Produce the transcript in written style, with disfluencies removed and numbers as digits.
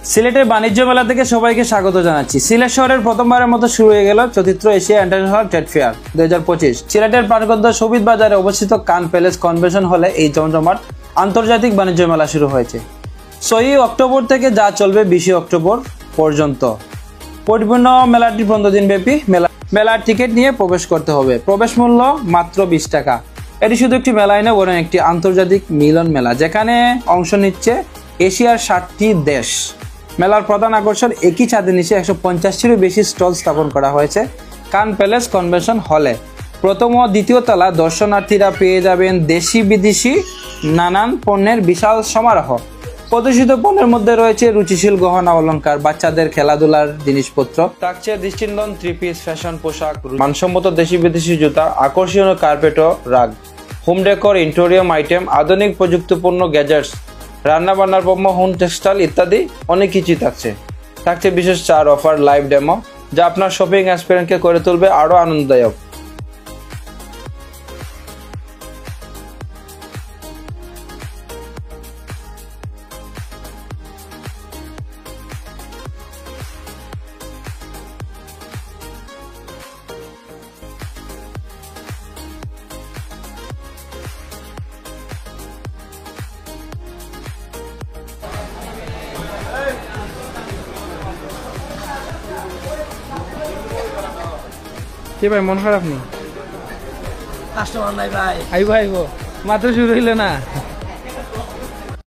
সিলেটের বাণিজ্য মেলা থেকে সবাইকে স্বাগত জানাচ্ছি। সিলেট শহরের প্রথমবারের মতো শুরু হয়ে গেল চতুর্থ এশিয়া ইন্টারন্যাশনাল ট্রেড ফেয়ার 2025। সিলেটের প্রাণকেন্দ্র শহীদ বাজারে অবস্থিত কান প্যালেস কনভেনশন হলে এই জমজমাট আন্তর্জাতিক বাণিজ্য মেলা শুরু হয়েছে। 6 অক্টোবর থেকে যা চলবে 20 অক্টোবর পর্যন্ত। পরিপূর্ণ মেলাটি 15 দিন ব্যাপী। মেলার টিকিট নিয়ে প্রবেশ করতে হবে। প্রবেশ মূল্য মাত্র 20 টাকা। এটি শুধু একটি মেলায় নয়, বরং একটি আন্তর্জাতিক মিলন মেলা, যেখানে অংশ নিচ্ছে এশিয়ার 60টি দেশ। মেলার প্রধান আকর্ষণ, একই ছাদের নিচে 150টিরও বেশি স্টল স্থাপন করা হয়েছে কান প্যালেস কনভেনশন হলে। প্রথম ও দ্বিতীয় তলা দর্শনার্থীরা পেয়ে যাবেন দেশি বিদেশি নানান পণ্যের বিশাল সমারোহ। প্রদর্শিত পণ্যের মধ্যে রয়েছে রুচিশীল গহনা অলংকার, বাচ্চাদের খেলাধুলার জিনিসপত্র, থাকছে দৃষ্টিনন্দন 3 পিস ফ্যাশন পোশাক, মানসম্মত দেশি বিদেশি জুতা, আকর্ষণীয় কার্পেট ও রাগ, হোম ডেকোর, ইন্টেরিয়র আইটেম, আধুনিক প্রযুক্তিপূর্ণ গ্যাজেটস, রান্না বান্নার পণ্য, হোম টেক্সটাইল ইত্যাদি অনেক কিছুই থাকছে বিশেষ ছাড়, অফার, লাইভ ডেমো, যা আপনার শপিং এক্সপিরিয়েন্সকে করে তুলবে আরো আনন্দদায়ক। কি ভাই, মন খারাপ নেই? কাস্টমার নাই ভাই। আইবো মাত্র শুরু হইল না।